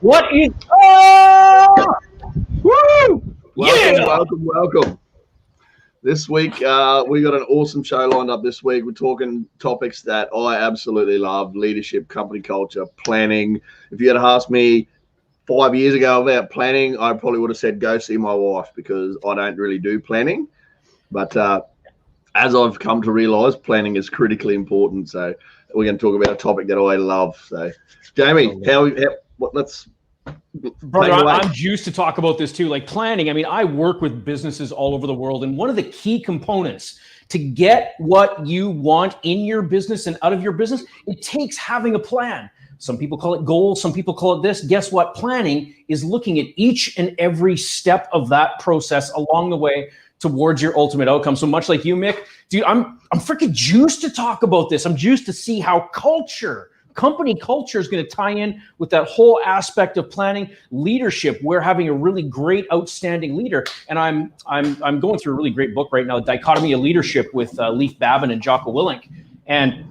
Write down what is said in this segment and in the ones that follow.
What is oh! Woo! Welcome. This week, we got an awesome show lined up this week. We're talking topics that I absolutely love: leadership, company culture, planning. If you had asked me 5 years ago about planning, I probably would have said, go see my wife, because I don't really do planning. But as I've come to realize, planning is critically important. So we're going to talk about a topic that I love. So, Jamie, let's... Brother, I'm juiced to talk about this too. Like planning. I mean, I work with businesses all over the world, and one of the key components to get what you want in your business and out of your business, it takes having a plan. Some people call it goals. Some people call it this. Guess what? Planning is looking at each and every step of that process along the way towards your ultimate outcome. So much like you, Mick, dude, I'm freaking juiced to talk about this. I'm juiced to see how company culture is going to tie in with that whole aspect of planning. Leadership, we're having a really great, outstanding leader. And I'm going through a really great book right now, Dichotomy of Leadership, with Leif Babin and Jocko Willink. And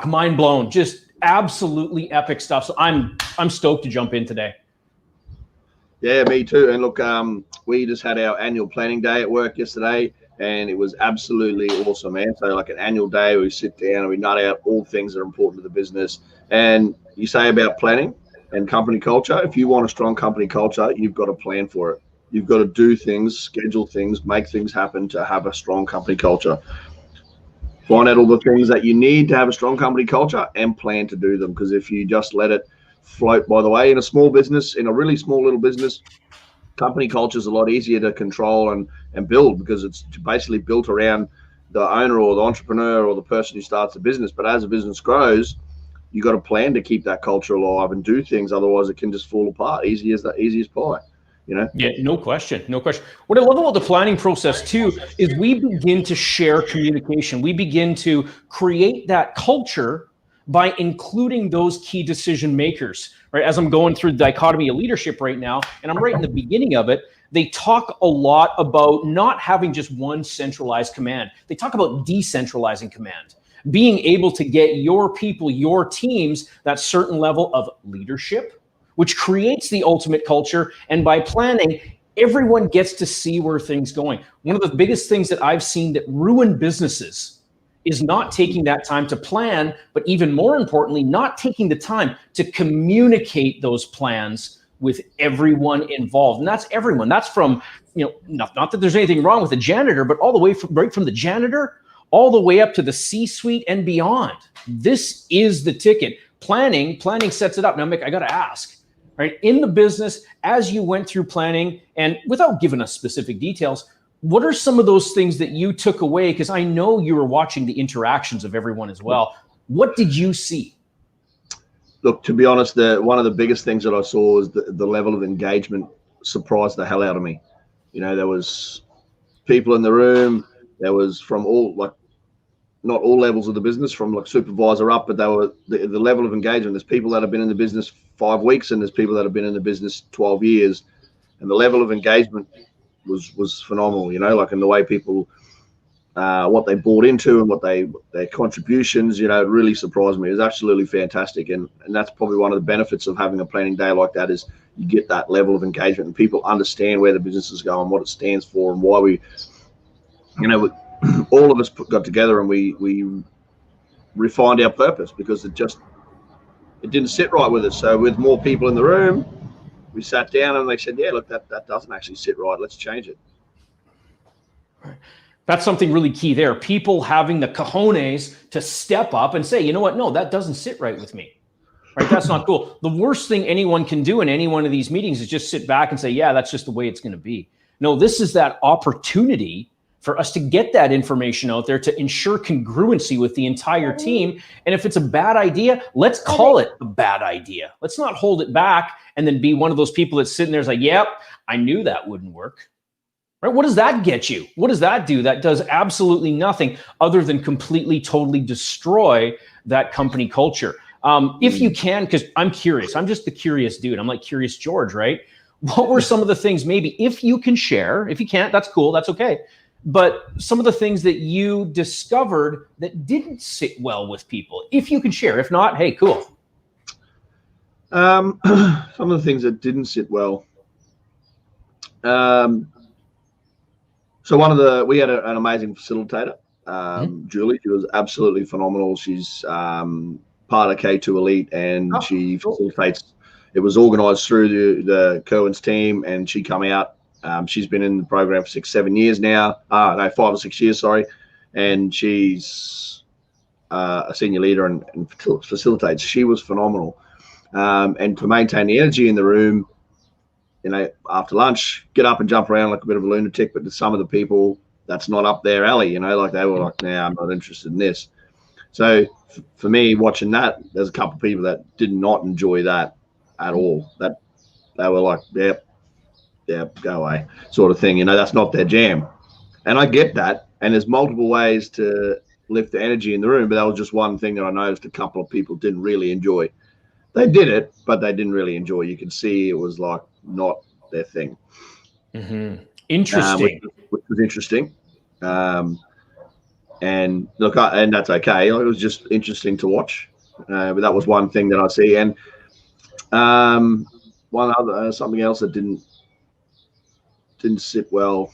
mind blown, just absolutely epic stuff. So I'm stoked to jump in today. Yeah, me too. And look, we just had our annual planning day at work yesterday, and it was absolutely awesome, man. So like an annual day, we sit down and we nut out all things that are important to the business. And you say about planning and company culture, if you want a strong company culture, you've got to plan for it. You've got to do things, schedule things, make things happen to have a strong company culture. Find out all the things that you need to have a strong company culture and plan to do them. Because if you just let it float by the way, in a small business, in a really small little business, company culture is a lot easier to control and build, because it's basically built around the owner or the entrepreneur or the person who starts the business. But as a business grows, you got to plan to keep that culture alive and do things. Otherwise, it can just fall apart. Easy as pie, you know? Yeah, no question. What I love about the planning process too is we begin to share communication. We begin to create that culture by including those key decision makers, right? As I'm going through the Dichotomy of Leadership right now, and I'm right in the beginning of it, they talk a lot about not having just one centralized command. They talk about decentralizing command, being able to get your people, your teams, that certain level of leadership, which creates the ultimate culture. And by planning, everyone gets to see where things going. One of the biggest things that I've seen that ruin businesses is not taking that time to plan, but even more importantly, not taking the time to communicate those plans with everyone involved. And that's everyone. That's from, not that there's anything wrong with the janitor, but all the way right from the janitor, all the way up to the C-suite and beyond. This is the ticket. Planning sets it up. Now, Mick, I got to ask, right? In the business, as you went through planning, and without giving us specific details, what are some of those things that you took away? Because I know you were watching the interactions of everyone as well. What did you see? Look, to be honest, one of the biggest things that I saw was the level of engagement surprised the hell out of me. There was people in the room. There was from all, not all levels of the business, from supervisor up, but they were the level of engagement. There's people that have been in the business 5 weeks, and there's people that have been in the business 12 years. And the level of engagement was phenomenal, and the way people, what they bought into and their contributions, it really surprised me. It was absolutely fantastic. And that's probably one of the benefits of having a planning day like that, is you get that level of engagement and people understand where the business is going, what it stands for, and why we, all of us got together and we refined our purpose, because it didn't sit right with us. So with more people in the room, we sat down and they said, yeah, look, that doesn't actually sit right. Let's change it. That's something really key there. People having the cojones to step up and say, you know what? No, that doesn't sit right with me. Right? That's not cool. The worst thing anyone can do in any one of these meetings is just sit back and say, yeah, that's just the way it's going to be. No, this is that opportunity for us to get that information out there to ensure congruency with the entire team. And if it's a bad idea, let's call it a bad idea. Let's not hold it back and then be one of those people that's sitting there is like, yep, I knew that wouldn't work. Right? What does that get you? What does that do? That does absolutely nothing other than completely, totally destroy that company culture. If you can, because I'm curious, I'm just the curious dude. I'm like Curious George, right? What were some of the things, maybe if you can share? If you can't, that's cool, that's okay. But some of the things that you discovered that didn't sit well with people, if you can share. If not, hey, cool. Some of the things that didn't sit well. So we had an amazing facilitator, Julie. She was absolutely phenomenal. She's part of K2 Elite, and she facilitates. It was organised through the Kerwin's team, and she come out. She's been in the program for 6-7 years now. No, 5 or 6 years, sorry. And she's a senior leader and facilitates. She was phenomenal. And to maintain the energy in the room, after lunch, get up and jump around like a bit of a lunatic. But to some of the people, that's not up their alley. Like they were like, "Nah, I'm not interested in this." So for me, watching that, there's a couple of people that did not enjoy that at all. That they were like, "Yeah, go away," sort of thing. That's not their jam. And I get that. And there's multiple ways to lift the energy in the room, but that was just one thing that I noticed a couple of people didn't really enjoy. They did it, but they didn't really enjoy. You could see it was like not their thing. Interesting. Which was interesting. And look, and that's okay. It was just interesting to watch. But that was one thing that I see. And one other something else that didn't sit well.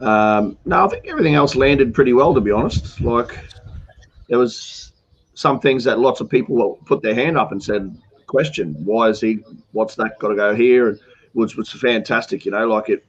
No, I think everything else landed pretty well, to be honest. Like there was some things that lots of people put their hand up and said, question, what's that got to go here? And which was fantastic, like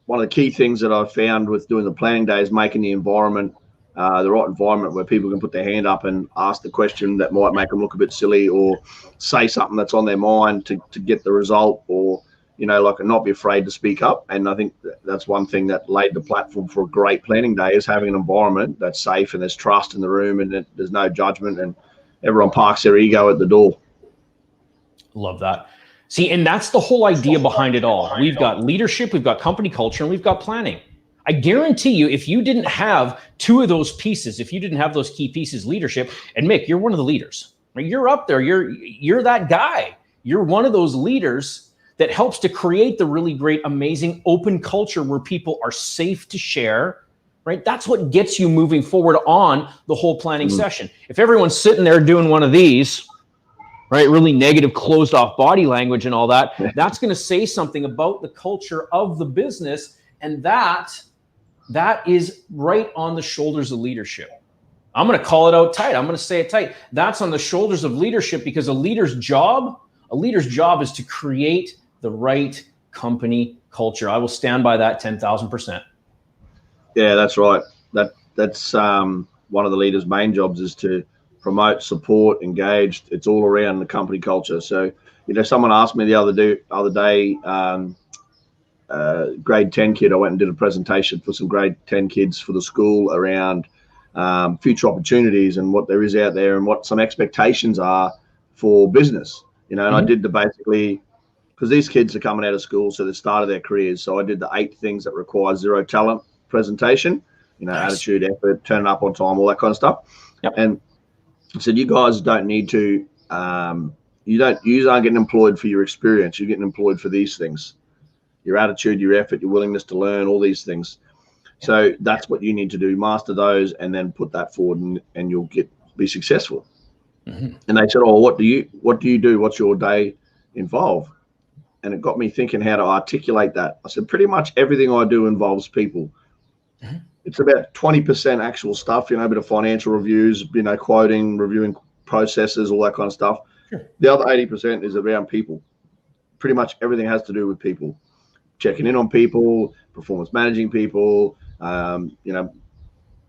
one of the key things that I found with doing the planning day is making the environment, the right environment where people can put their hand up and ask the question that might make them look a bit silly or say something that's on their mind to get the result, or like not be afraid to speak up. And I think that's one thing that laid the platform for a great planning day, is having an environment that's safe and there's trust in the room and there's no judgment and everyone parks their ego at the door. Love that. See, and that's the whole idea behind it all. We've got leadership, we've got company culture, and we've got planning. I guarantee you, if you didn't have two of those pieces, if you didn't have those key pieces, leadership, and Mick, you're one of the leaders, right? You're up there. You're that guy. You're one of those leaders that helps to create the really great, amazing, open culture where people are safe to share, right? That's what gets you moving forward on the whole planning session. If everyone's sitting there doing one of these, right, really negative, closed off body language and all that, that's going to say something about the culture of the business. And that is right on the shoulders of leadership. I'm going to call it out tight. I'm going to say it tight. That's on the shoulders of leadership, because a leader's job is to create the right company culture. I will stand by that 10,000%. Yeah, that's right. That's one of the leaders' main jobs, is to promote, support, engage. It's all around the company culture. So, someone asked me the other day, grade 10 kid, I went and did a presentation for some grade 10 kids for the school around future opportunities and what there is out there and what some expectations are for business. And I did basically, because these kids are coming out of school, so they started their careers. So I did the 8 things that require zero talent presentation, nice. Attitude, effort, turning up on time, all that kind of stuff. Yep. And I said, you guys don't need to, you aren't getting employed for your experience. You're getting employed for these things: your attitude, your effort, your willingness to learn, all these things. So that's what you need to do. Master those and then put that forward, and you'll be successful. And they said, oh, what do you do? What's your day involve? And it got me thinking how to articulate that. I said, pretty much everything I do involves people. It's about 20% actual stuff, a bit of financial reviews, quoting, reviewing processes, all that kind of stuff. Sure. The other 80% is around people. Pretty much everything has to do with people. Checking in on people, performance managing people,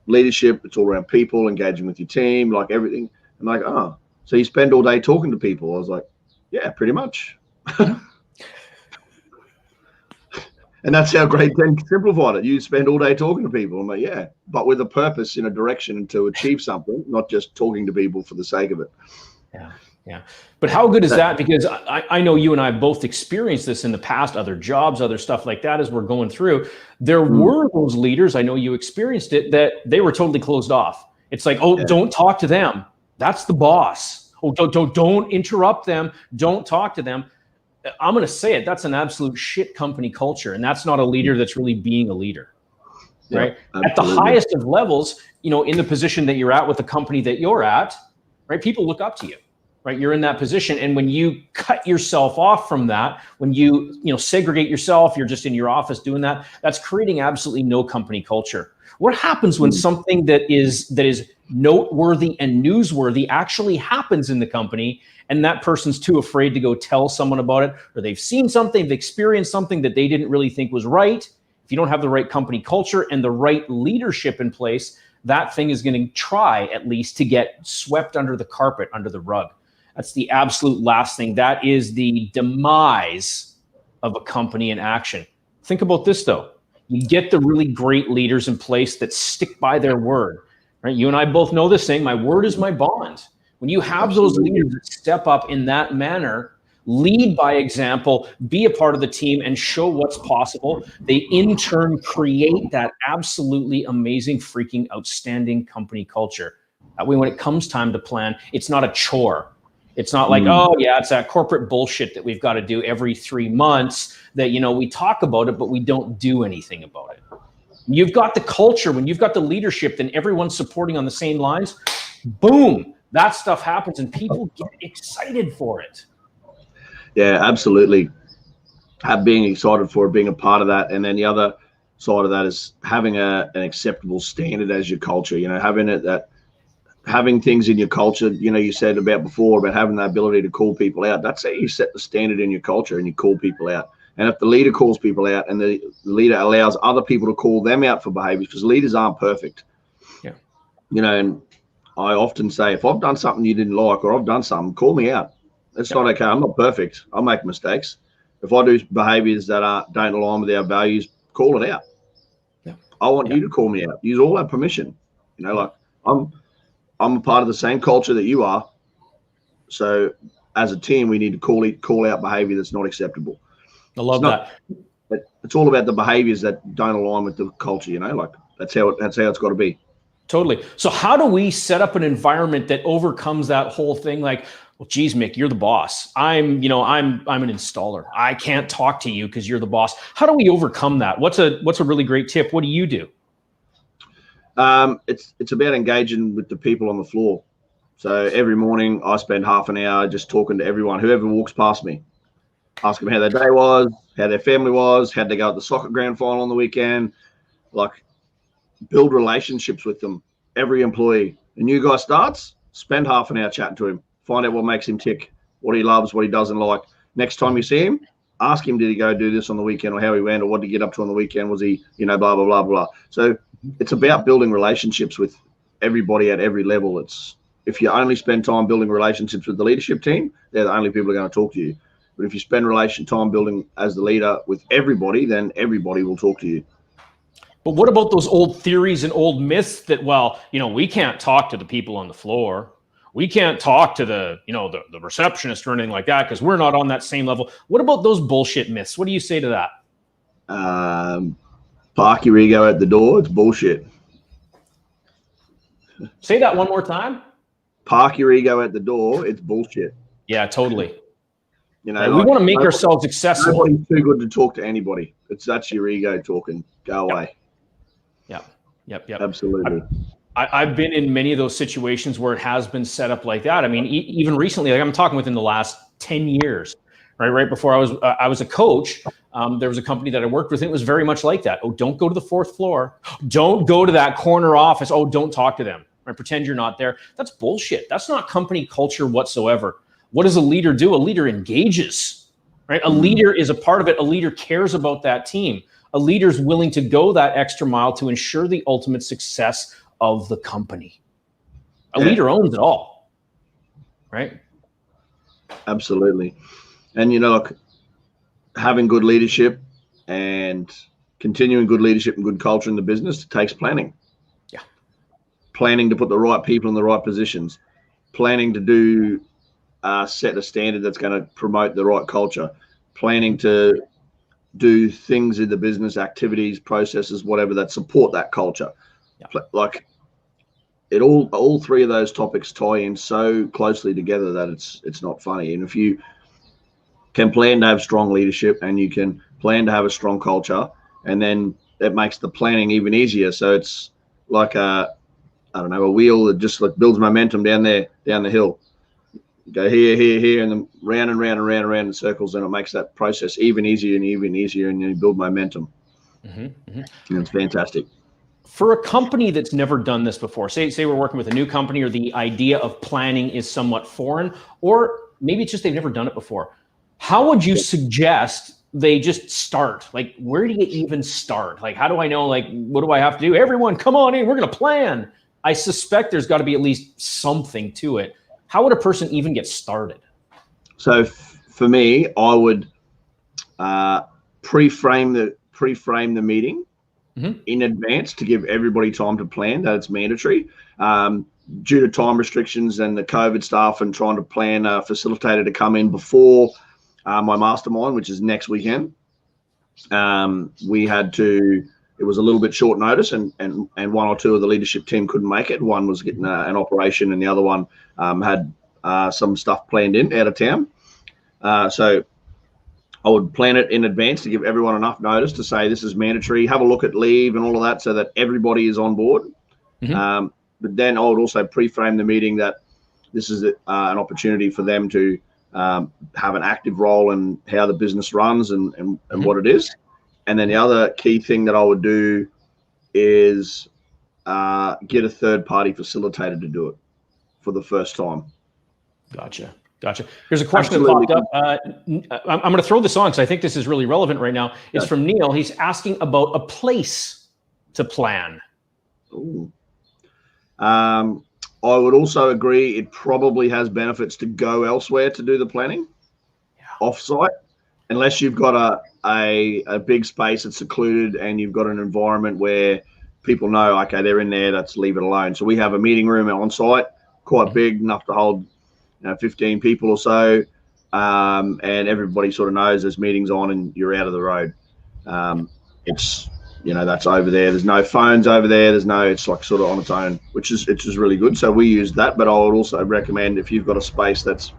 leadership. It's all around people, engaging with your team, like everything. I'm like, oh, so you spend all day talking to people? I was like, yeah, pretty much. And that's how grade 10 simplified it. You spend all day talking to people. I'm like, yeah, but with a purpose, in a direction, and to achieve something, not just talking to people for the sake of it. Yeah. But how good is that? Because I know you and I both experienced this in the past, other jobs, other stuff like that, as we're going through. There were those leaders, I know you experienced it, that they were totally closed off. It's like, don't talk to them. That's the boss. Oh, don't interrupt them. Don't talk to them. I'm going to say it. That's an absolute shit company culture. And that's not a leader that's really being a leader, right? At the highest of levels, in the position that you're at with the company that you're at, right? People look up to you, right? You're in that position. And when you cut yourself off from that, when you segregate yourself, you're just in your office doing that, that's creating absolutely no company culture. What happens when something that is noteworthy and newsworthy actually happens in the company, and that person's too afraid to go tell someone about it, or they've seen something, they've experienced something that they didn't really think was right? If you don't have the right company culture and the right leadership in place, that thing is going to try at least to get swept under the carpet, under the rug. That's the absolute last thing. That is the demise of a company in action. Think about this, though. You get the really great leaders in place that stick by their word, right? You and I both know this saying, my word is my bond. When you have those leaders that step up in that manner, lead by example, be a part of the team, and show what's possible, they in turn create that absolutely amazing, freaking outstanding company culture. That way, when it comes time to plan, it's not a chore. It's not like, oh yeah, it's that corporate bullshit that we've got to do every 3 months that, we talk about it, but we don't do anything about it. You've got the culture, when you've got the leadership, then everyone's supporting on the same lines. Boom, that stuff happens and people get excited for it. Yeah, absolutely. Being excited for it, being a part of that. And then the other side of that is having an acceptable standard as your culture, having things in your culture, you said about before about having the ability to call people out. That's how you set the standard in your culture, and you call people out. And if the leader calls people out and the leader allows other people to call them out for behaviors, because leaders aren't perfect. Yeah. And I often say, if I've done something you didn't like, or I've done something, call me out. It's not okay. I'm not perfect. I'll make mistakes. If I do behaviors that don't align with our values, call it out. Yeah. I want you to call me out. You all have permission. I'm a part of the same culture that you are. So as a team, we need to call out behavior that's not acceptable. I love that. It's all about the behaviors that don't align with the culture, that's how it's got to be. Totally. So how do we set up an environment that overcomes that whole thing? Like, well, geez, Mick, you're the boss. I'm an installer. I can't talk to you because you're the boss. How do we overcome that? What's a really great tip? What do you do? It's about engaging with the people on the floor. So every morning I spend half an hour just talking to everyone, whoever walks past me, ask them how their day was, how their family was, how'd they go at the soccer grand final on the weekend, build relationships with them. Every employee, a new guy starts, spend half an hour chatting to him, find out what makes him tick, what he loves, what he doesn't like. Next time you see him, ask him, did he go do this on the weekend, or how he went, or what did he get up to on the weekend? Was he, blah, blah, blah, blah. So it's about building relationships with everybody at every level. If you only spend time building relationships with the leadership team, they're the only people who are going to talk to you. But if you spend time building as the leader with everybody, then everybody will talk to you. But what about those old theories and old myths that, we can't talk to the people on the floor. We can't talk to the receptionist or anything like that because we're not on that same level. What about those bullshit myths? What do you say to that? Park your ego at the door. It's bullshit. Say that one more time. Park your ego at the door. It's bullshit. Yeah, totally. We want to make ourselves accessible. Nobody's too good to talk to anybody. That's your ego talking. Go away. Yep. Absolutely. I've been in many of those situations where it has been set up like that. I mean, even recently, I'm talking within the last 10 years, right before I was a coach. There was a company that I worked with, and it was very much like that. Oh, don't go to the fourth floor. Don't go to that corner office. Oh, don't talk to them. Right? Pretend you're not there. That's bullshit. That's not company culture whatsoever. What does a leader do? A leader engages, right? A leader is a part of it. A leader cares about that team. A leader is willing to go that extra mile to ensure the ultimate success of the company. A leader owns it all, right? Absolutely. And, having good leadership and continuing good leadership and good culture in the business takes planning. Yeah. Planning to put the right people in the right positions. Planning to do set a standard that's going to promote the right culture. Planning to do things in the business, activities, processes, whatever that support that culture. Yeah. All three of those topics tie in so closely together that it's not funny. And if you can plan to have strong leadership and you can plan to have a strong culture, and then it makes the planning even easier. So it's like I don't know, a wheel that just like builds momentum down the hill. You go here, and then round and round and round and round in circles, and it makes that process even easier, and you build momentum. And it's fantastic. For a company that's never done this before, say we're working with a new company, or the idea of planning is somewhat foreign, or maybe it's just they've never done it before. How would you suggest they just start? Like, where do you even start? Like, how do I know, like, what do I have to do? Everyone, come on in, we're going to plan. I suspect there's got to be at least something to it. How would a person even get started? So for me, I would pre-frame the meeting in advance to give everybody time to plan. That it's mandatory. Due to time restrictions and the COVID stuff, and trying to plan a facilitator to come in before my mastermind, which is next weekend, we had to. It was a little bit short notice, and one or two of the leadership team couldn't make it. One was getting an operation, and the other one had some stuff planned out of town. So I would plan it in advance to give everyone enough notice to say this is mandatory. Have a look at leave and all of that, so that everybody is on board. But then I would also pre-frame the meeting that this is an opportunity for them to have an active role in how the business runs and what it is. And then the other key thing that I would do is get a third-party facilitator to do it for the first time. Gotcha. Here's a question that popped up. I'm going to throw this on because I think this is really relevant right now. It's from Neil. He's asking about a place to plan. I would also agree it probably has benefits to go elsewhere to do the planning, off-site, unless you've got a big space that's secluded and you've got an environment where people know, okay, they're in there, let's leave it alone. So we have a meeting room on site, quite big, enough to hold 15 people or so, and everybody sort of knows there's meetings on and you're out of the road. It's, that's over there. There's no phones over there. It's like sort of on its own, which is really good. So we use that, but I would also recommend if you've got a space that's,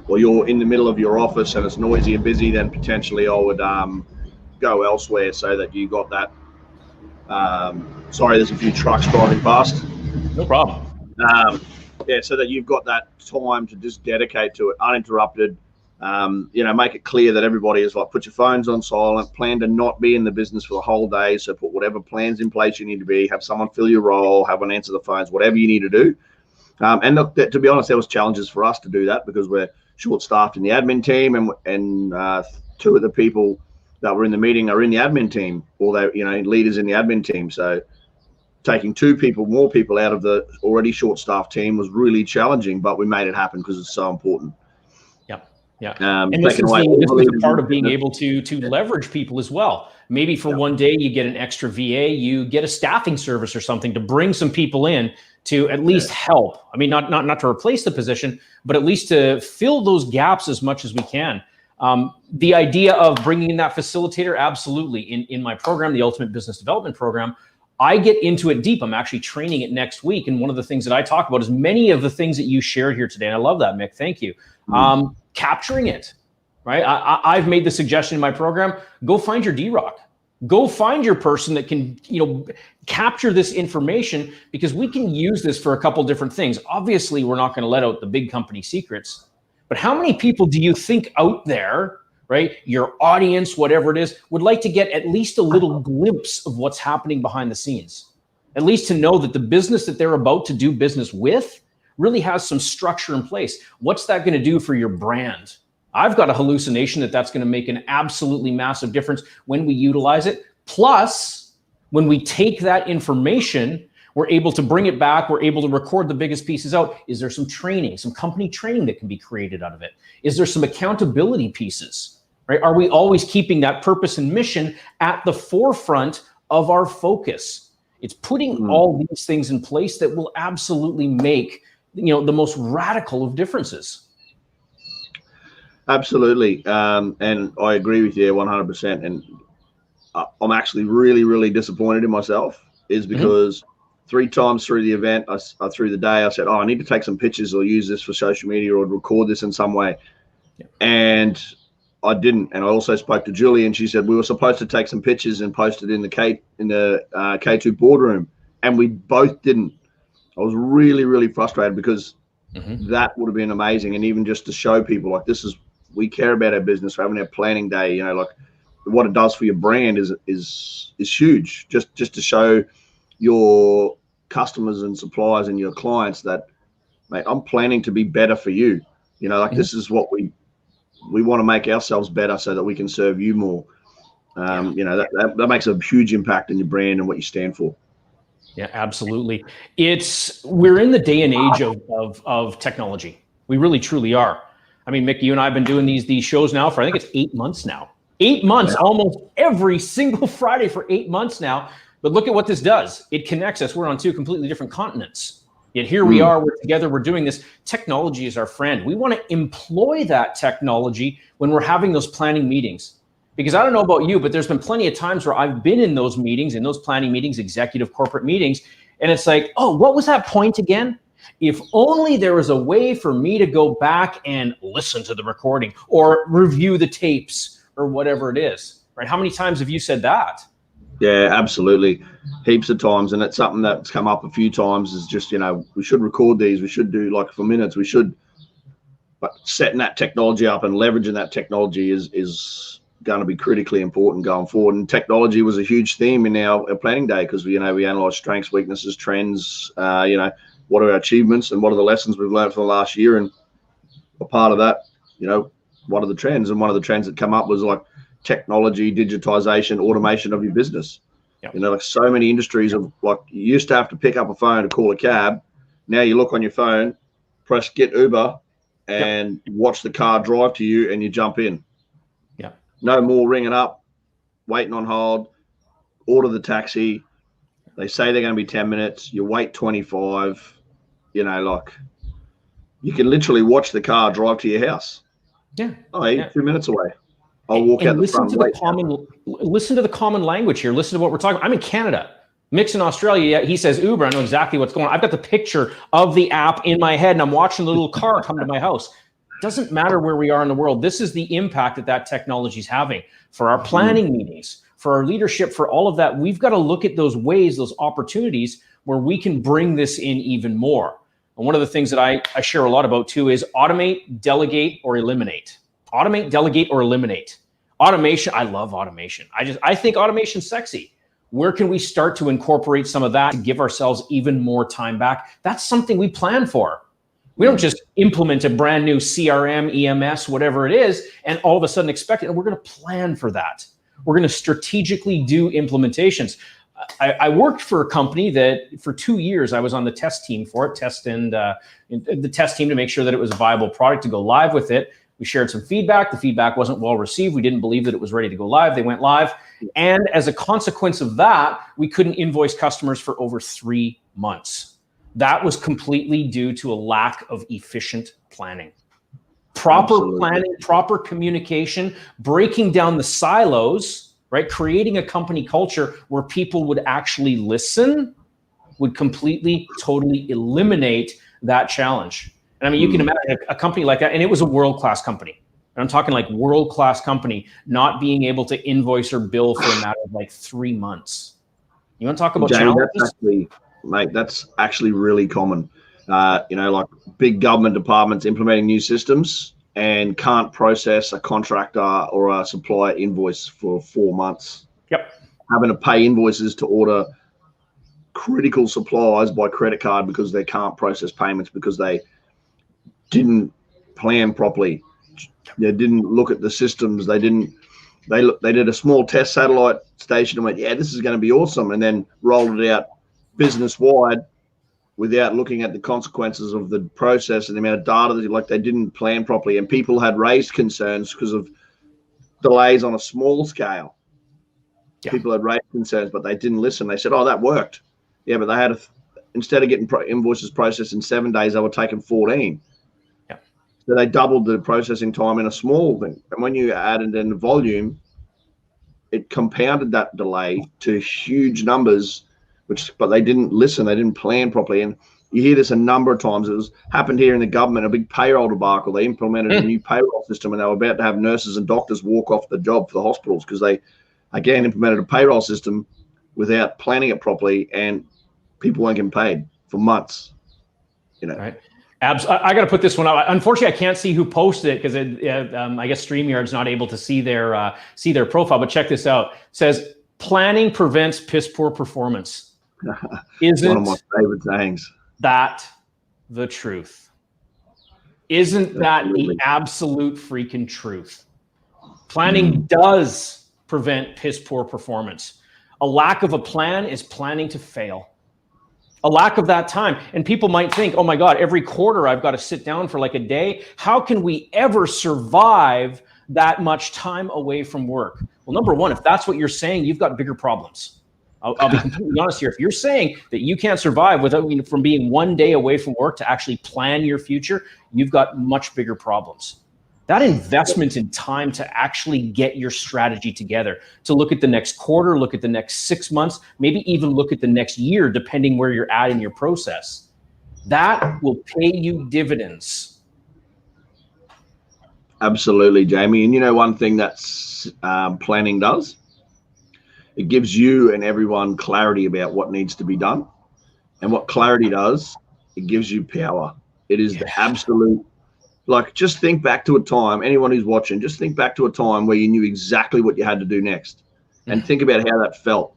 well, you're in the middle of your office and it's noisy and busy, then potentially I would go elsewhere so that you got that. Sorry, there's a few trucks driving past. No problem. So that you've got that time to just dedicate to it uninterrupted. Make it clear that everybody is like, put your phones on silent, plan to not be in the business for the whole day. So put whatever plans in place you need to be, have someone fill your role, have one answer the phones, whatever you need to do. And look, to be honest, there was challenges for us to do that because we're short-staffed in the admin team, and two of the people that were in the meeting are in the admin team, or they're leaders in the admin team. So taking more people out of the already short-staffed team was really challenging, but we made it happen because it's so important. Yeah. And this is the part of being able to leverage people as well. Maybe for one day you get an extra VA, you get a staffing service or something to bring some people in to at least help. I mean, not to replace the position, but at least to fill those gaps as much as we can. The idea of bringing in that facilitator, absolutely. In my program, the Ultimate Business Development Program, I get into it deep. I'm actually training it next week. And one of the things that I talk about is many of the things that you shared here today. And I love that, Mick. Thank you. Capturing it, right? I've made the suggestion in my program, go find your D-Rock. Go find your person that can, capture this information, because we can use this for a couple different things. Obviously, we're not going to let out the big company secrets, but how many people do you think out there, right? Your audience, whatever it is, would like to get at least a little glimpse of what's happening behind the scenes, at least to know that the business that they're about to do business with really has some structure in place. What's that going to do for your brand? I've got a hallucination that that's going to make an absolutely massive difference when we utilize it. Plus, when we take that information, we're able to bring it back. We're able to record the biggest pieces out. Is there some training, some company training that can be created out of it? Is there some accountability pieces, right? Are we always keeping that purpose and mission at the forefront of our focus? It's putting all these things in place that will absolutely make the most radical of differences. Absolutely. And I agree with you 100%. And I'm actually really, really disappointed in myself, is because 3 times through the event, through the day, I said, I need to take some pictures or use this for social media or record this in some way. Yeah. And I didn't. And I also spoke to Julie, and she said, we were supposed to take some pictures and post it in the K2 boardroom. And we both didn't. I was really, really frustrated because Mm-hmm. that would have been amazing. And even just to show people like we care about our business. We're having our planning day, you know, like what it does for your brand is huge. Just to show your customers and suppliers and your clients that, mate, I'm planning to be better for you. You know, like Mm-hmm. this is what we want to make ourselves better so that we can serve you more. You know, that makes a huge impact in your brand and what you stand for. Yeah, absolutely. We're in the day and age of technology. We really truly are. I mean, Mick, you and I have been doing these shows now for, I think it's 8 months now. 8 months, almost every single Friday for 8 months now. But look at what this does. It connects us. We're on 2 completely different continents. Yet here we are, we're together, we're doing this. Technology is our friend. We want to employ that technology when we're having those planning meetings. Because I don't know about you, but there's been plenty of times where I've been in those meetings, in those planning meetings, executive corporate meetings, and it's like, oh, what was that point again? If only there was a way for me to go back and listen to the recording or review the tapes or whatever it is, right? How many times have you said that? Yeah, absolutely. Heaps of times. And it's something that's come up a few times is just, you know, we should record these. We should do like for minutes. We should, but setting that technology up and leveraging that technology is going to be critically important going forward. And technology was a huge theme in our planning day because, you know, we analyze strengths, weaknesses, trends, you know, what are our achievements and what are the lessons we've learned for the last year. And a part of that, you know, what are the trends? And one of the trends that come up was like technology, digitization, automation of your business. Yep. You know, like so many industries of like you used to have to pick up a phone to call a cab. Now you look on your phone, press get Uber and watch the car drive to you and you jump in. Yeah. No more ringing up, waiting on hold, order the taxi. They say they're going to be 10 minutes. You wait 25. You know, like you can literally watch the car drive to your house. Yeah. Oh, hey, 2 minutes away. I'll walk out the front. Listen to the common language here. Listen to what we're talking about. I'm in Canada. Mick's in Australia. He says Uber. I know exactly what's going on. I've got the picture of the app in my head and I'm watching the little car come to my house. Doesn't matter where we are in the world. This is the impact that technology is having for our planning meetings, for our leadership, for all of that. We've got to look at those ways, those opportunities where we can bring this in even more. And one of the things that I share a lot about too is automate, delegate, or eliminate. Automate, delegate, or eliminate. Automation, I love automation. I think automation's sexy. Where can we start to incorporate some of that to give ourselves even more time back? That's something we plan for. We don't just implement a brand new CRM, EMS, whatever it is, and all of a sudden expect it. And we're going to plan for that. We're going to strategically do implementations. I worked for a company that for 2 years, I was on the test team for it, the test team to make sure that it was a viable product to go live with it. We shared some feedback. The feedback wasn't well received. We didn't believe that it was ready to go live. They went live. And as a consequence of that, we couldn't invoice customers for over 3 months. That was completely due to a lack of efficient planning. Proper planning, proper communication, breaking down the silos, right? Creating a company culture where people would actually listen would completely, totally eliminate that challenge. And I mean, you can imagine a company like that, and it was a world-class company. And I'm talking like world-class company not being able to invoice or bill for a matter of like 3 months. You want to talk about challenges? That's actually really common. You know, like big government departments implementing new systems and can't process a contractor or a supplier invoice for 4 months. Yep. Having to pay invoices to order critical supplies by credit card because they can't process payments because they didn't plan properly. They didn't look at the systems. They did a small test satellite station and went, yeah, this is going to be awesome. And then rolled it out business wide without looking at the consequences of the process and the amount of data that they didn't plan properly. And people had raised concerns because of delays on a small scale. Yeah. People had raised concerns, but they didn't listen. They said, oh, that worked. Yeah, but they had instead of getting invoices processed in 7 days, they were taking 14. So they doubled the processing time in a small thing. And when you added in the volume, it compounded that delay to huge numbers, but they didn't listen. They didn't plan properly. And you hear this a number of times. It happened here in the government, a big payroll debacle. They implemented a new payroll system and they were about to have nurses and doctors walk off the job for the hospitals because they, again, implemented a payroll system without planning it properly and people weren't getting paid for months. You know, right? I got to put this one up. Unfortunately, I can't see who posted it because I guess StreamYard's not able to see their profile. But check this out. It says planning prevents piss poor performance. Isn't one of my favorite sayings. That the truth? Isn't that the absolute freaking truth? Planning does prevent piss poor performance. A lack of a plan is planning to fail. A lack of that time. And people might think, oh my God, every quarter I've got to sit down for like a day. How can we ever survive that much time away from work? Well, number one, if that's what you're saying, you've got bigger problems. I'll be completely honest here. If you're saying that you can't survive without from being one day away from work to actually plan your future, you've got much bigger problems. That investment in time to actually get your strategy together, to look at the next quarter, look at the next 6 months, maybe even look at the next year, depending where you're at in your process, that will pay you dividends. Absolutely, Jamie. And you know, one thing that's planning does, it gives you and everyone clarity about what needs to be done. And what clarity does, it gives you power. It is the absolute. Like, just think back to a time, anyone who's watching, just think back to a time where you knew exactly what you had to do next and think about how that felt.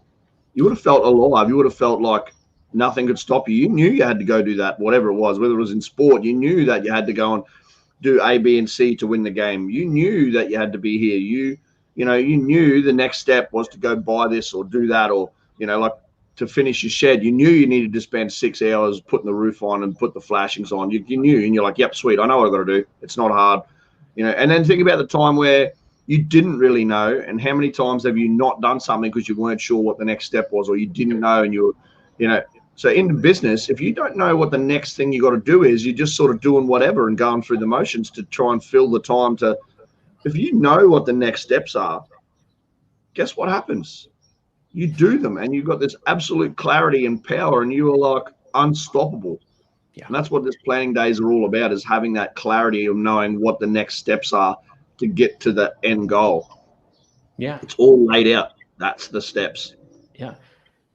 You would have felt alive. You would have felt like nothing could stop you. You knew you had to go do that, whatever it was, whether it was in sport, you knew that you had to go and do A, B, and C to win the game. You knew that you had to be here. You knew the next step was to go buy this or do that, or, like to finish your shed. You knew you needed to spend 6 hours putting the roof on and put the flashings on. You knew, and you're like, yep, sweet, I know what I've got to do. It's not hard, And then think about the time where you didn't really know, and how many times have you not done something because you weren't sure what the next step was, or you didn't know, and you were, So in business, if you don't know what the next thing you got to do is, you're just sort of doing whatever and going through the motions to try and fill the time to. If you know what the next steps are, guess what happens? You do them, and you've got this absolute clarity and power, and you are like unstoppable. Yeah. And that's what this planning days are all about, is having that clarity of knowing what the next steps are to get to the end goal. Yeah. It's all laid out. That's the steps. Yeah.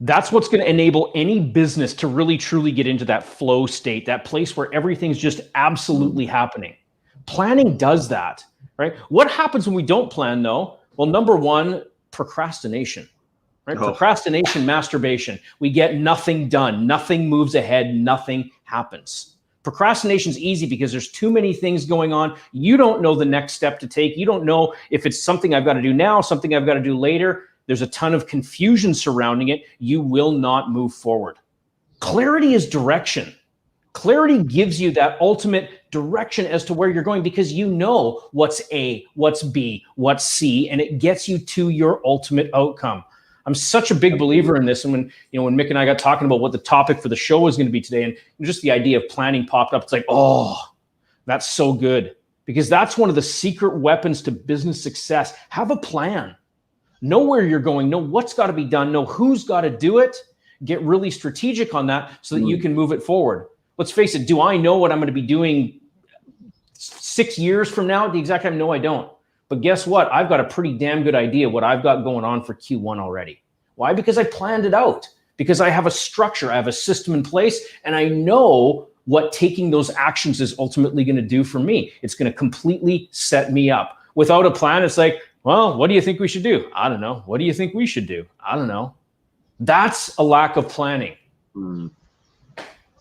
That's what's going to enable any business to really, truly get into that flow state, that place where everything's just absolutely happening. Planning does that, right? What happens when we don't plan, though? Well, number one, procrastination. Right? Oh. Procrastination, masturbation. We get nothing done. Nothing moves ahead. Nothing happens. Procrastination is easy because there's too many things going on. You don't know the next step to take. You don't know if it's something I've got to do now, something I've got to do later. There's a ton of confusion surrounding it. You will not move forward. Clarity is direction. Clarity gives you that ultimate direction as to where you're going, because you know what's A, what's B, what's C, and it gets you to your ultimate outcome. I'm such a big believer in this. And when Mick and I got talking about what the topic for the show was going to be today, and just the idea of planning popped up, it's like, oh, that's so good, because that's one of the secret weapons to business success. Have a plan. Know where you're going, know what's got to be done, know who's got to do it, get really strategic on that so that you can move it forward. Let's face it, do I know what I'm going to be doing 6 years from now at the exact time? No, I don't. But guess what? I've got a pretty damn good idea what I've got going on for Q1 already. Why? Because I planned it out, because I have a structure, I have a system in place, and I know what taking those actions is ultimately going to do for me. It's going to completely set me up. Without a plan, it's like, well, what do you think we should do? I don't know. What do you think we should do? I don't know. That's a lack of planning. And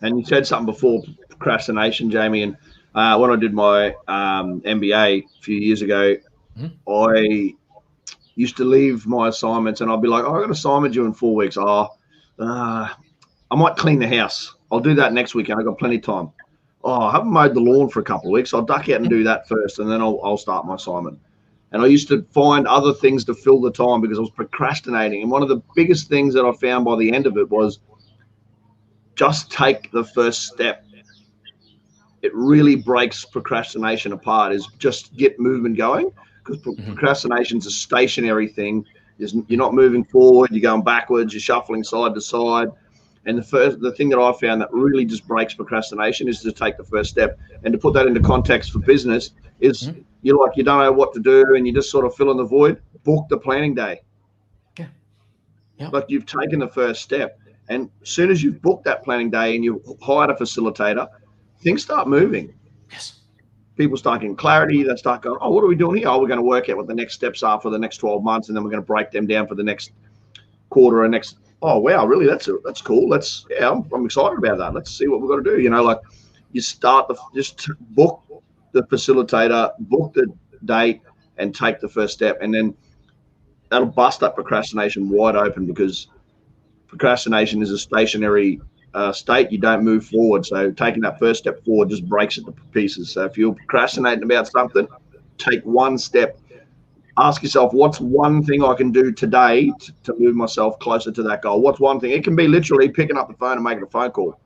you said something before, procrastination, Jamie. And when I did my MBA a few years ago, I used to leave my assignments and I'd be like, oh, I got an assignment due in 4 weeks. I might clean the house. I'll do that next weekend. I've got plenty of time. Oh, I haven't mowed the lawn for a couple of weeks. I'll duck out and do that first, and then I'll start my assignment. And I used to find other things to fill the time because I was procrastinating. And one of the biggest things that I found by the end of it was just take the first step. It really breaks procrastination apart, is just get movement going, because procrastination is a stationary thing. You're not moving forward, you're going backwards, you're shuffling side to side. And the thing that I found that really just breaks procrastination is to take the first step. And to put that into context for business is you don't know what to do and you just sort of fill in the void. Book the planning day. Yeah. Like, you've taken the first step. And as soon as you've booked that planning day and you've hired a facilitator, things start moving. Yes. People start getting clarity. They start going, oh, what are we doing here? Oh, we're going to work out what the next steps are for the next 12 months, and then we're going to break them down for the next quarter and next. Oh, wow, really? That's cool. I'm excited about that. Let's see what we've got to do. Like you start just book the facilitator, book the date, and take the first step, and then that'll bust up procrastination wide open, because procrastination is a stationary state. You don't move forward. So taking that first step forward just breaks it to pieces. So if you're procrastinating about something, take one step. Ask yourself, what's one thing I can do today to move myself closer to that goal? What's one thing? It can be literally picking up the phone and making a phone call.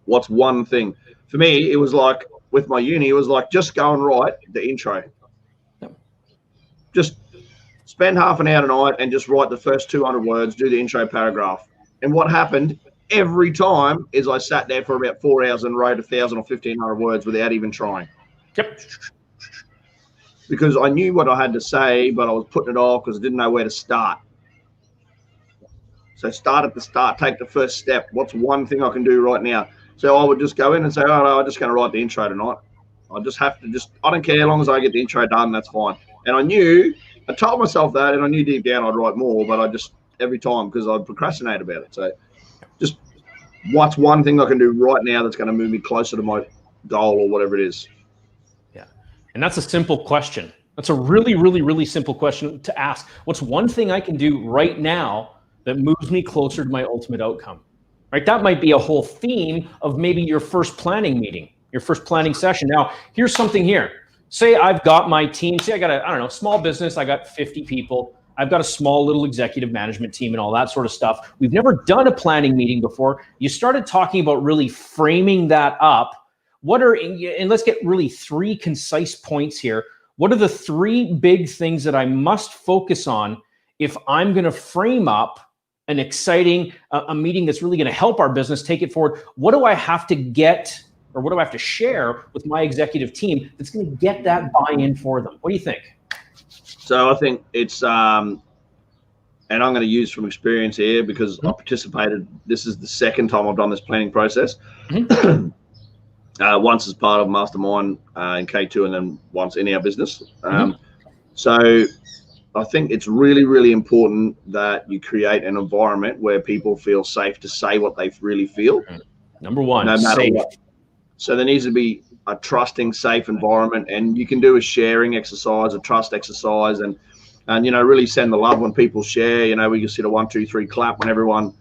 What's one thing? For me, it was like with my uni, it was like just go and write the intro. Just spend half an hour tonight and just write the first 200 words, do the intro paragraph. And what happened every time is I sat there for about 4 hours and wrote 1,000 or 1,500 words without even trying. Yep. Because I knew what I had to say, but I was putting it off because I didn't know where to start. So start at the start, take the first step. What's one thing I can do right now? So I would just go in and say, oh, no, I'm just going to write the intro tonight. I don't care, as long as I get the intro done, that's fine. And I told myself that, and I knew deep down I'd write more, but I just, every time, because I'd procrastinate about it. So just what's one thing I can do right now that's going to move me closer to my goal or whatever it is. And that's a simple question. That's a really, really, really simple question to ask. What's one thing I can do right now that moves me closer to my ultimate outcome? Right? That might be a whole theme of maybe your first planning meeting, your first planning session. Now, here's something here. Say I've got my team. Say I got a small business. I got 50 people. I've got a small little executive management team and all that sort of stuff. We've never done a planning meeting before. You started talking about really framing that up. And let's get really 3 concise points here. What are the 3 big things that I must focus on if I'm going to frame up an exciting a meeting that's really going to help our business take it forward? What do I have to get, or what do I have to share with my executive team that's going to get that buy-in for them? What do you think? So I think it's, and I'm going to use from experience here because I participated. This is the second time I've done this planning process. Mm-hmm. Once as part of Mastermind in K2, and then once in our business. So I think it's really, really important that you create an environment where people feel safe to say what they really feel. Number one, no matter safe. what. So there needs to be a trusting, safe environment, and you can do a sharing exercise, a trust exercise, and really send the love when people share. We just hit a 1, 2, 3 clap when everyone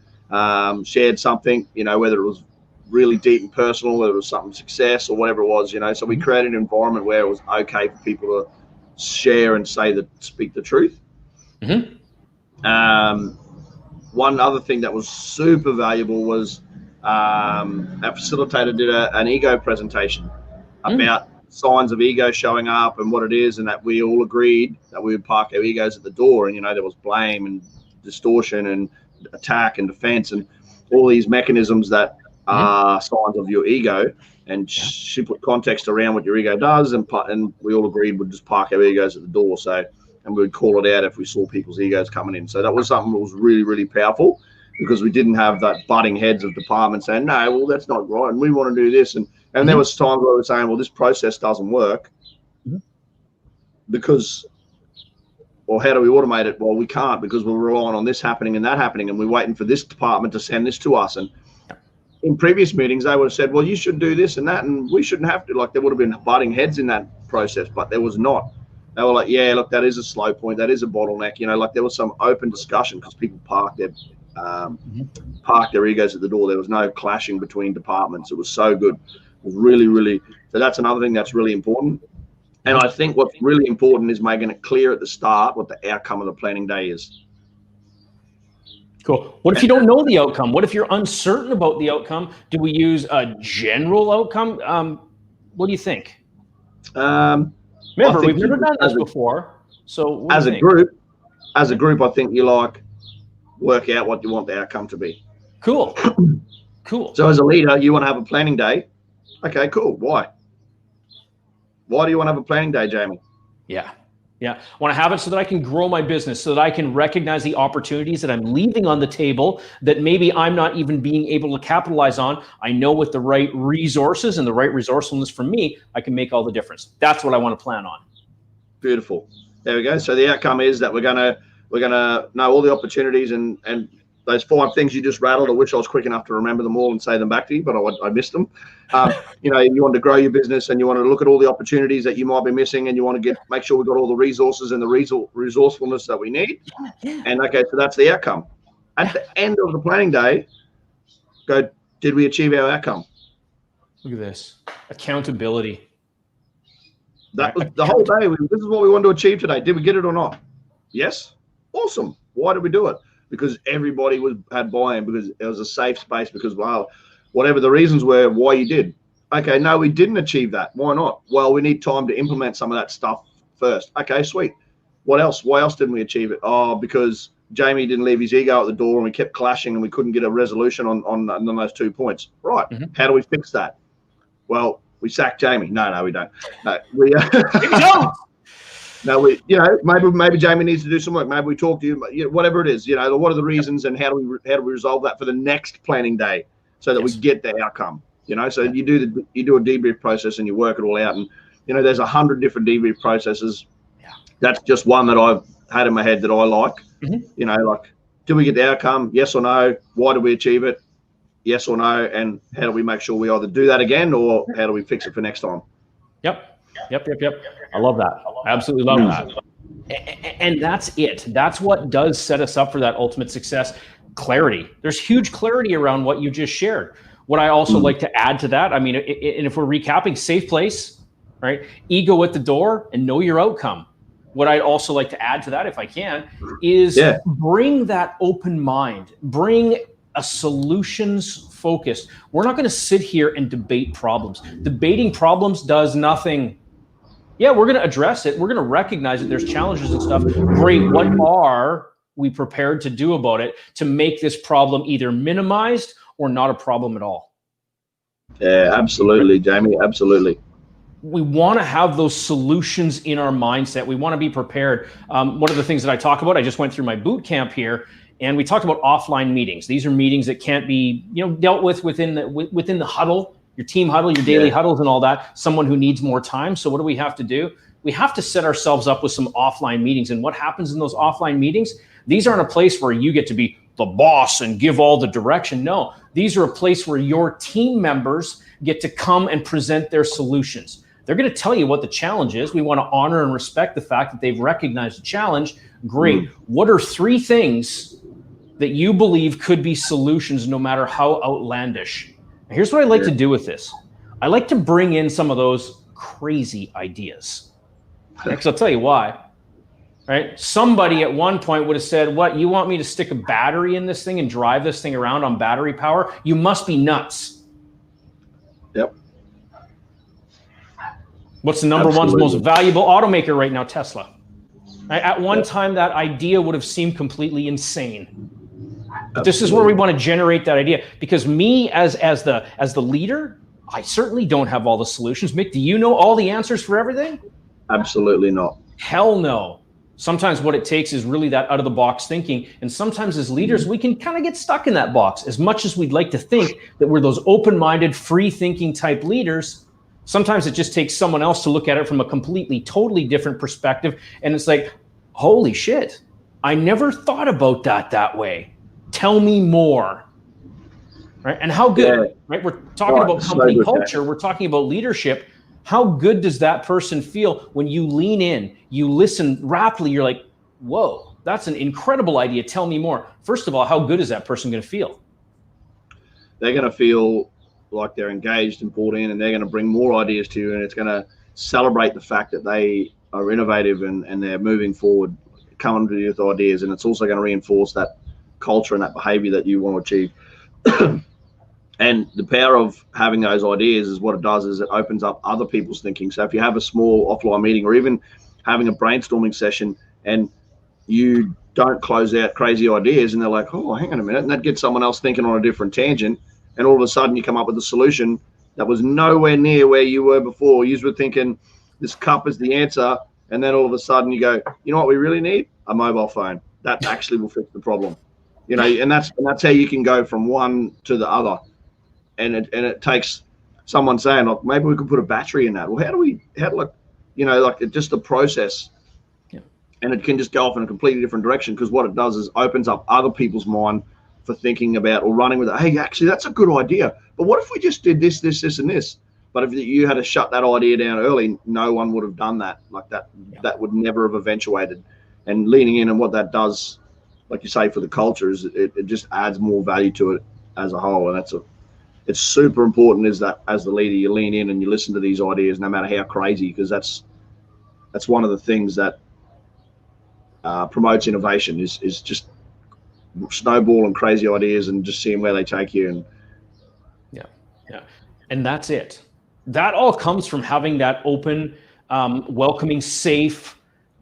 shared something. Whether it was really deep and personal, whether it was something success or whatever it was. So we created an environment where it was okay for people to share and speak the truth. One other thing that was super valuable was our facilitator did an ego presentation about signs of ego showing up and what it is, and that we all agreed that we would park our egos at the door. And there was blame and distortion and attack and defense and all these mechanisms that are signs of your ego. And she put context around what your ego does, and we all agreed we'd just park our egos at the door. So, and we would call it out if we saw people's egos coming in. So that was something that was really, really powerful, because we didn't have that butting heads of departments saying, no, well, that's not right, and we want to do this. And there was times where we were saying, well, this process doesn't work because, well, how do we automate it? Well, we can't, because we're relying on this happening and that happening, and we're waiting for this department to send this to us. And in previous meetings, they would have said, well, you should do this and that, and we shouldn't have to. Like, there would have been butting heads in that process, but there was not. They were like, yeah, look, that is a slow point. That is a bottleneck. Like, there was some open discussion because people parked their egos at the door. There was no clashing between departments. It was so good. It was really, really. So that's another thing that's really important. And I think what's really important is making it clear at the start what the outcome of the planning day is. Cool. What if you don't know the outcome? What if you're uncertain about the outcome? Do we use a general outcome? What do you think? Remember, we've never done this before. So as a group, I think you work out what you want the outcome to be. Cool. Cool. So as a leader, you want to have a planning day. Okay, cool. Why? Why do you want to have a planning day, Jamie? Yeah. Yeah. I want to have it so that I can grow my business, so that I can recognize the opportunities that I'm leaving on the table that maybe I'm not even being able to capitalize on. I know with the right resources and the right resourcefulness from me, I can make all the difference. That's what I want to plan on. Beautiful. There we go. So the outcome is that we're gonna know all the opportunities and those 5 things you just rattled. I wish I was quick enough to remember them all and say them back to you, but I missed them. You know, you want to grow your business and you want to look at all the opportunities that you might be missing, and you want to make sure we've got all the resources and the resourcefulness that we need. And okay, so that's the outcome. At the end of the planning day, did we achieve our outcome? Look at this. Accountability. That was the whole day. This is what we wanted to achieve today. Did we get it or not? Yes. Awesome. Why did we do it? Because everybody had buy-in, because it was a safe space, because, well, whatever the reasons were why you did. Okay, no, we didn't achieve that. Why not? Well, we need time to implement some of that stuff first. Okay, sweet. What else? Why else didn't we achieve it? Oh, because Jamie didn't leave his ego at the door and we kept clashing and we couldn't get a resolution on those 2 points. Right. How do we fix that? Well, we sack Jamie. No, we don't. No, we don't. No, maybe Jamie needs to do some work. Maybe we talk to you, whatever it is. What are the reasons and how do we resolve that for the next planning day so that we get the outcome? So you do a debrief process and you work it all out. And there's 100 different debrief processes. Yeah. That's just one that I've had in my head that I like. Like, do we get the outcome? Yes or no? Why did we achieve it? Yes or no? And how do we make sure we either do that again, or how do we fix it for next time? Yep. I love that. I absolutely love that. And that's it. That's what does set us up for that ultimate success. Clarity. There's huge clarity around what you just shared. What I also like to add to that, I mean, and if we're recapping, safe place, right? Ego at the door, and know your outcome. What I'd also like to add to that, if I can, is bring that open mind, bring a solutions focus. We're not going to sit here and debate problems. Debating problems does nothing. Yeah, we're going to address it. We're going to recognize that there's challenges and stuff. Great. What are we prepared to do about it to make this problem either minimized or not a problem at all? Yeah, absolutely, Jamie. Absolutely. We want to have those solutions in our mindset. We want to be prepared. One of the things that I talk about, I just went through my boot camp here, and we talked about offline meetings. These are meetings that can't be, dealt with within the huddle, your team huddle, your daily huddles and all that. Someone who needs more time. So what do we have to do? We have to set ourselves up with some offline meetings. And what happens in those offline meetings? These aren't a place where you get to be the boss and give all the direction. No, these are a place where your team members get to come and present their solutions. They're going to tell you what the challenge is. We want to honor and respect the fact that they've recognized the challenge. Great. What are 3 things that you believe could be solutions no matter how outlandish? Here's what I like to do with this. I like to bring in some of those crazy ideas. Because I'll tell you why. Right? Somebody at one point would have said, what, you want me to stick a battery in this thing and drive this thing around on battery power? You must be nuts. Yep. What's the number one most valuable automaker right now? Tesla. Right? At one time, that idea would have seemed completely insane. But this is where we want to generate that idea, because me as the leader, I certainly don't have all the solutions. Mick, do you know all the answers for everything? Absolutely not. Hell no. Sometimes what it takes is really that out of the box thinking. And sometimes as leaders, we can kind of get stuck in that box. As much as we'd like to think that we're those open-minded, free thinking type leaders, sometimes it just takes someone else to look at it from a completely, totally different perspective. And it's like, holy shit, I never thought about that way. Tell me more. Right? And how good, right? We're talking about company culture. We're talking about leadership. How good does that person feel when you lean in, you listen rapidly, you're like, whoa, that's an incredible idea. Tell me more. First of all, how good is that person going to feel? They're going to feel like they're engaged and bought in, and they're going to bring more ideas to you, and it's going to celebrate the fact that they are innovative and they're moving forward, coming to you with ideas. And it's also going to reinforce that culture and that behavior that you want to achieve. And the power of having those ideas is what it does is it opens up other people's thinking. So if you have a small offline meeting or even having a brainstorming session and you don't close out crazy ideas and they're like, oh, hang on a minute, and that gets someone else thinking on a different tangent, and all of a sudden you come up with a solution that was nowhere near where you were before. You were thinking this cup is the answer, And then all of a sudden you go, you know what we really need? A mobile phone. That actually will fix the problem. You know, and that's how you can go from one to the other. And it takes someone saying, look, maybe we could put a battery in that. Well, how do it's just a process. Yeah. And it can just go off in a completely different direction, because what it does is opens up other people's mind for thinking about or running with it. Hey, actually, that's a good idea. But what if we just did this, this, this, and this? But if you had to shut that idea down early, no one would have done that. Like that, that would never have eventuated. And leaning in, and what that does, like you say, for the culture, is it just adds more value to it as a whole. And it's super important, is that as the leader, you lean in and you listen to these ideas, no matter how crazy, because that's one of the things that promotes innovation is just snowballing crazy ideas and just seeing where they take you. And and that's it. That all comes from having that open, welcoming, safe,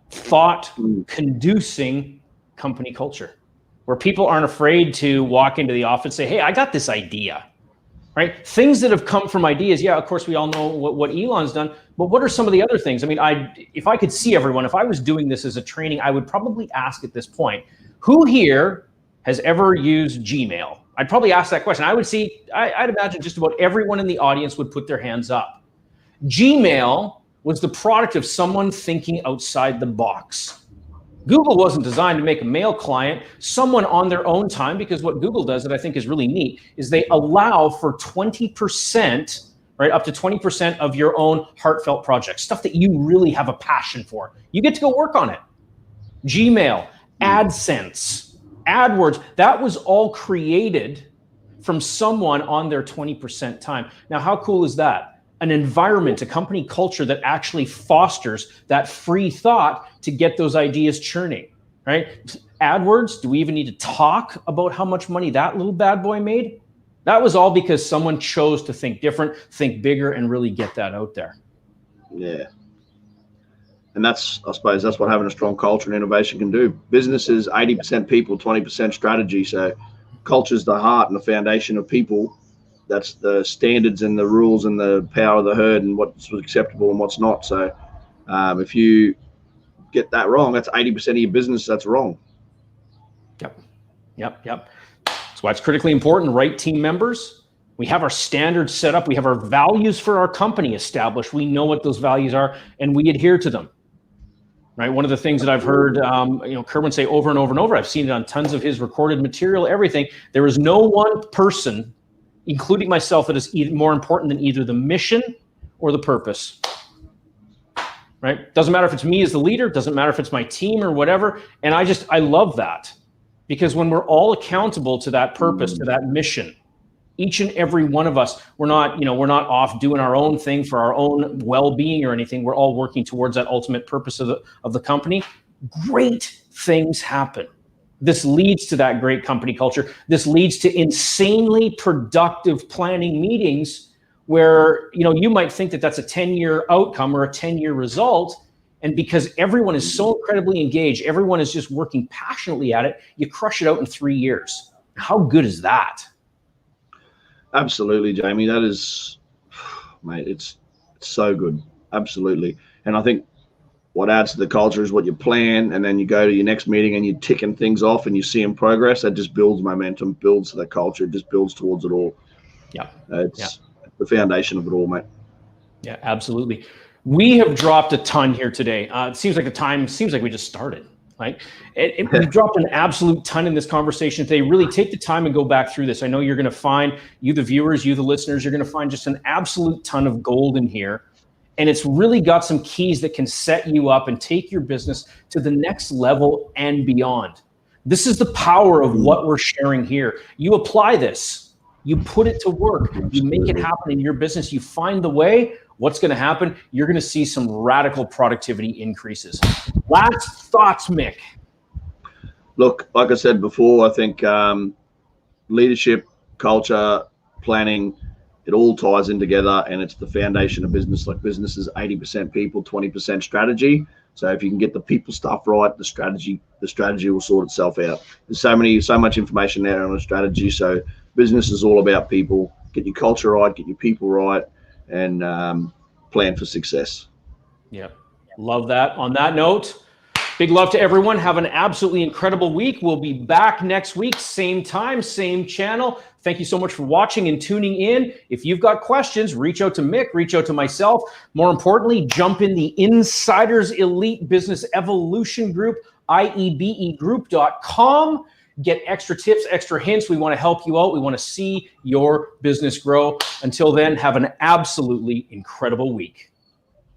thought-conducing company culture, where people aren't afraid to walk into the office and say, hey, I got this idea, right? Things that have come from ideas. Yeah, of course, we all know what Elon's done, but what are some of the other things? I mean, if I could see everyone, if I was doing this as a training, I would probably ask at this point, who here has ever used Gmail? I'd probably ask that question. I'd imagine just about everyone in the audience would put their hands up. Gmail was the product of someone thinking outside the box. Google wasn't designed to make a mail client. Someone on their own time, because what Google does that I think is really neat is they allow for 20%, right, up to 20% of your own heartfelt projects, stuff that you really have a passion for. You get to go work on it. Gmail, AdSense, AdWords, that was all created from someone on their 20% time. Now, how cool is that? An environment, a company culture that actually fosters that free thought to get those ideas churning, right? AdWords, do we even need to talk about how much money that little bad boy made? That was all because someone chose to think different, think bigger, and really get that out there. Yeah. And I suppose that's what having a strong culture and innovation can do. Business is 80% people, 20% strategy. So culture's the heart and the foundation of people. That's the standards and the rules and the power of the herd and what's acceptable and what's not. So if you get that wrong, that's 80% of your business that's wrong. Yep. That's why it's critically important, right, team members? We have our standards set up. We have our values for our company established. We know what those values are, and we adhere to them. Right. One of the things that I've heard, Kerwin say over and over and over, I've seen it on tons of his recorded material, everything. There is no one person, including myself, that is more important than either the mission or the purpose. Right. Doesn't matter if it's me as the leader. Doesn't matter if it's my team or whatever. And I love that, because when we're all accountable to that purpose, to that mission, each and every one of us, we're not off doing our own thing for our own well-being or anything. We're all working towards that ultimate purpose of the company. Great things happen. This leads to that great company culture. This leads to insanely productive planning meetings where, you might think that that's a 10-year outcome or a 10-year result. And because everyone is so incredibly engaged, everyone is just working passionately at it, you crush it out in 3 years. How good is that? Absolutely, Jamie. That is, mate, it's so good. Absolutely. And I think what adds to the culture is what you plan, and then you go to your next meeting and you're ticking things off and you see in progress. That just builds momentum, builds the culture, just builds towards it all. Yeah. It's the foundation of it all, mate. Yeah, absolutely. We have dropped a ton here today. It seems like we just started. Right? We've dropped an absolute ton in this conversation today. Really take the time and go back through this. I know you're going to find, you the viewers, you the listeners, you're going to find just an absolute ton of gold in here. And it's really got some keys that can set you up and take your business to the next level and beyond. This is the power of what we're sharing here. You apply this, you put it to work, you make it happen in your business, you find the way. What's going to happen? You're going to see some radical productivity increases. Last thoughts, Mick. Look, like I said before, I think leadership, culture, planning, it all ties in together, and it's the foundation of business. Like business is 80% people, 20% strategy. So if you can get the people stuff right, the strategy will sort itself out. There's so much information there on a strategy. So business is all about people. Get your culture right, get your people right, and plan for success. Yeah. Love that. On that note, big love to everyone. Have an absolutely incredible week. We'll be back next week, same time, same channel. Thank you so much for watching and tuning in. If you've got questions, reach out to Mick, reach out to myself. More importantly, jump in the Insiders Elite Business Evolution Group, iebegroup.com. Get extra tips, extra hints. We want to help you out. We want to see your business grow. Until then, have an absolutely incredible week.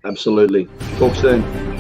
Absolutely. Talk soon.